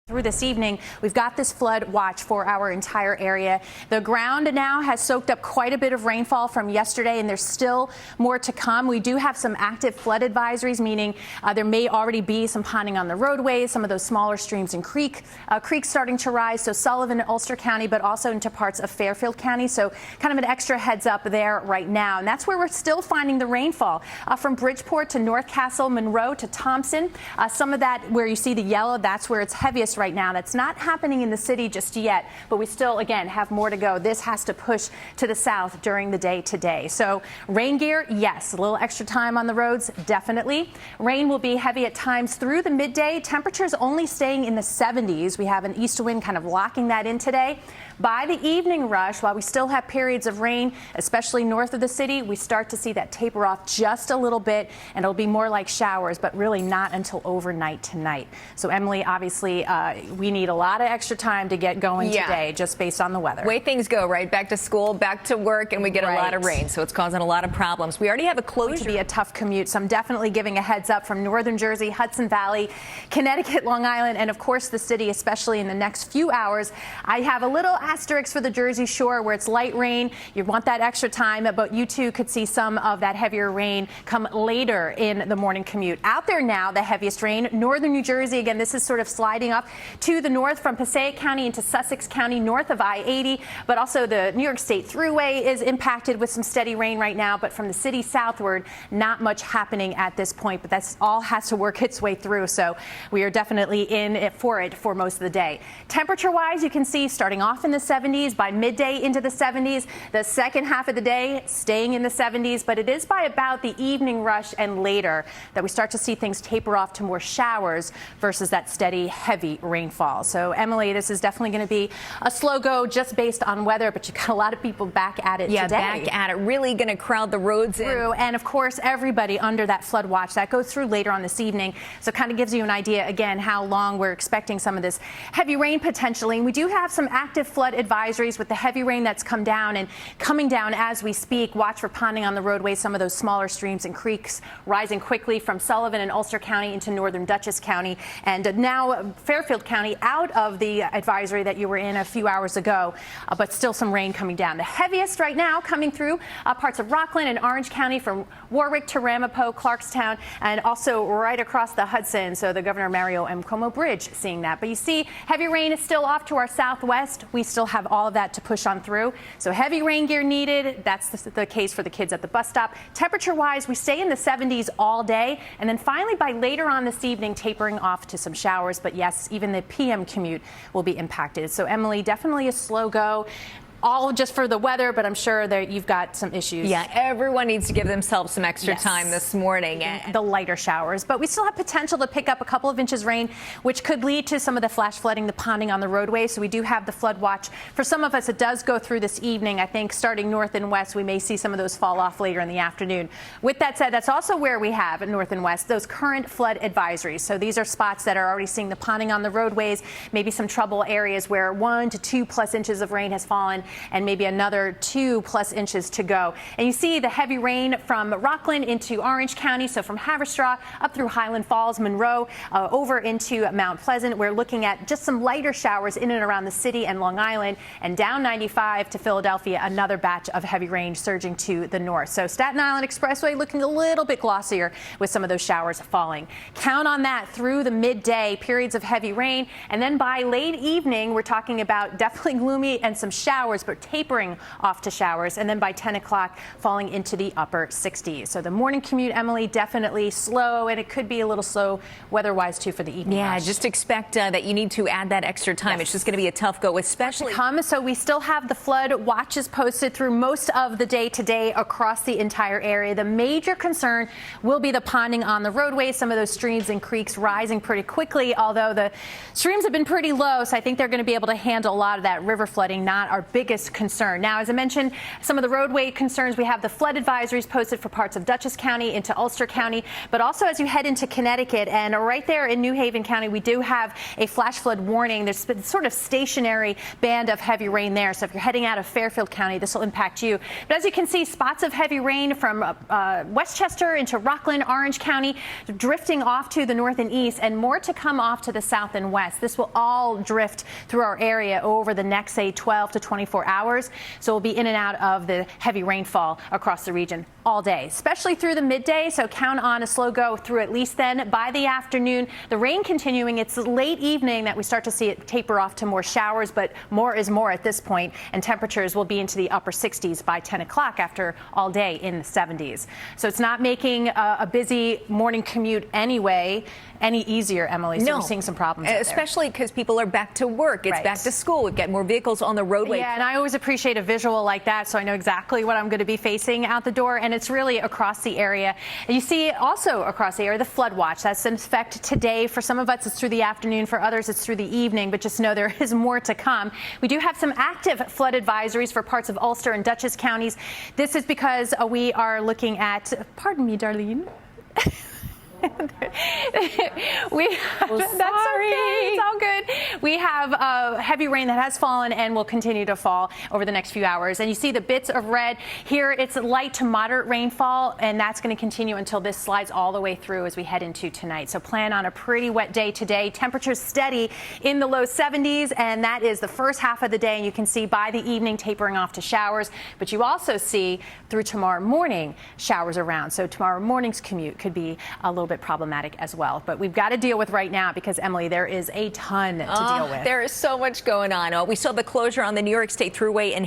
Through this evening, we've got this flood watch for our entire area. The ground now has soaked up quite a bit of rainfall from yesterday, and there's still more to come. We do have some active flood advisories, meaning there may already be some ponding on the roadways, some of those smaller streams and creeks starting to rise. So Sullivan and Ulster County, but also into parts of Fairfield County. So kind of an extra heads up there right now. And that's where we're still finding the rainfall from Bridgeport to North Castle, Monroe to Thompson. Some of that where you see the yellow, that's where it's heaviest right now. That's not happening in the city just yet, but we still, again, have more to go. This has to push to the south during the day today. So rain gear, yes. A little extra time on the roads, definitely. Rain will be heavy at times through the midday. Temperatures only staying in the 70s. We have an east wind kind of locking that in today. By the evening rush, while we still have periods of rain, especially north of the city, we start to see that taper off just a little bit, and it'll be more like showers, but really not until overnight tonight. So, Emily, obviously, we need a lot of extra time to get going today, just based on the weather. Way things go, right? Back to school, back to work, and we get a lot of rain, so it's causing a lot of problems. We already have a closure. It could be a tough commute, so I'm definitely giving a heads up from northern Jersey, Hudson Valley, Connecticut, Long Island, and of course the city, especially in the next few hours. I have a little asterisk for the Jersey Shore where it's light rain. You want that extra time, but you too could see some of that heavier rain come later in the morning commute. Out there now, the heaviest rain, northern New Jersey. Again, this is sort of sliding up to the north from Passaic County into Sussex County, north of I-80, but also the New York State Thruway is impacted with some steady rain right now, but from the city southward, not much happening at this point, but that's all has to work its way through, so we are definitely in it for most of the day. Temperature-wise, you can see starting off in the 70s, by midday into the 70s, the second half of the day staying in the 70s, but it is by about the evening rush and later that we start to see things taper off to more showers versus that steady, heavy rainfall. So, Emily, this is definitely going to be a slow go just based on weather, but you've got a lot of people back at it today. Back at it. Really going to crowd the roads through. And, of course, everybody under that flood watch. That goes through later on this evening. So it kind of gives you an idea, again, how long we're expecting some of this heavy rain potentially. And we do have some active flood advisories with the heavy rain that's come down and coming down as we speak. Watch for ponding on the roadways. Some of those smaller streams and creeks rising quickly from Sullivan and Ulster County into northern Dutchess County. And now Fairfield County out of the advisory that you were in a few hours ago, but still some rain coming down. The heaviest right now coming through parts of Rockland and Orange County from Warwick to Ramapo, Clarkstown, and also right across the Hudson. So the Governor Mario M. Cuomo Bridge seeing that. But you see, heavy rain is still off to our southwest. We still have all of that to push on through. So heavy rain gear needed. That's the case for the kids at the bus stop. Temperature-wise, we stay in the 70s all day. And then finally, by later on this evening, tapering off to some showers. But yes, even the PM commute will be impacted. So, Emily, definitely a slow go. All just for the weather, but I'm sure that you've got some issues. Yeah, everyone needs to give themselves some extra time this morning. The lighter showers, but we still have potential to pick up a couple of inches rain, which could lead to some of the flash flooding, the ponding on the roadway. So we do have the flood watch. For some of us, it does go through this evening. I think starting north and west, we may see some of those fall off later in the afternoon. With that said, that's also where we have in north and west those current flood advisories. So these are spots that are already seeing the ponding on the roadways, maybe some trouble areas where 1 to 2+ inches of rain has fallen, and maybe another 2+ inches to go. And you see the heavy rain from Rockland into Orange County, so from Haverstraw up through Highland Falls, Monroe, over into Mount Pleasant. We're looking at just some lighter showers in and around the city and Long Island, and down 95 to Philadelphia, another batch of heavy rain surging to the north. So Staten Island Expressway looking a little bit glossier with some of those showers falling. Count on that through the midday, periods of heavy rain, and then by late evening, we're talking about definitely gloomy and some showers, but tapering off to showers, and then by 10 o'clock falling into the upper 60s. So the morning commute, Emily, definitely slow, and it could be a little slow weather-wise too for the evening. Yeah, rush. just expect that you need to add that extra time. It's just going to be a tough go, especially. So we still have the flood watches posted through most of the day today across the entire area. The major concern will be the ponding on the roadways. Some of those streams and creeks rising pretty quickly, although the streams have been pretty low, so I think they're going to be able to handle a lot of that river flooding. Not our biggest biggest concern. Now, as I mentioned, some of the roadway concerns, we have the flood advisories posted for parts of Dutchess County into Ulster County, but also as you head into Connecticut and right there in New Haven County, we do have a flash flood warning. There's been sort of stationary band of heavy rain there. So if you're heading out of Fairfield County, this will impact you. But as you can see, spots of heavy rain from Westchester into Rockland, Orange County, drifting off to the north and east, and more to come off to the south and west. This will all drift through our area over the next, say, 12 to 24 hours. So we'll be in and out of the heavy rainfall across the region all day, especially through the midday. So count on a slow go through at least then. By the afternoon, the rain continuing. It's late evening that we start to see it taper off to more showers, but more is more at this point, and temperatures will be into the upper 60s by 10 o'clock after all day in the 70s. So it's not making a busy morning commute anyway any easier, Emily. So no. we're seeing some problems out especially because people are back to work. It's right. back to school. We've got more vehicles on the roadway. Yeah, and I always appreciate a visual like that, so I know exactly what I'm going to be facing out the door, and it's really across the area. And you see also across the area the flood watch. That's in effect today. For some of us, it's through the afternoon. For others, it's through the evening, but just know there is more to come. We do have some active flood advisories for parts of Ulster and Dutchess counties. This is because we are looking at, pardon me, Darlene. That's okay. It's all good. We have heavy rain that has fallen and will continue to fall over the next few hours. And you see the bits of red here. It's light to moderate rainfall, and that's going to continue until this slides all the way through as we head into tonight. So plan on a pretty wet day today. Temperatures steady in the low 70s, and that is the first half of the day. And you can see by the evening tapering off to showers. But you also see through tomorrow morning showers around. So tomorrow morning's commute could be a little bit problematic as well. But we've got to deal with right now because, Emily, there is a ton to deal with. There is so much going on. We saw the closure on the New York State Thruway in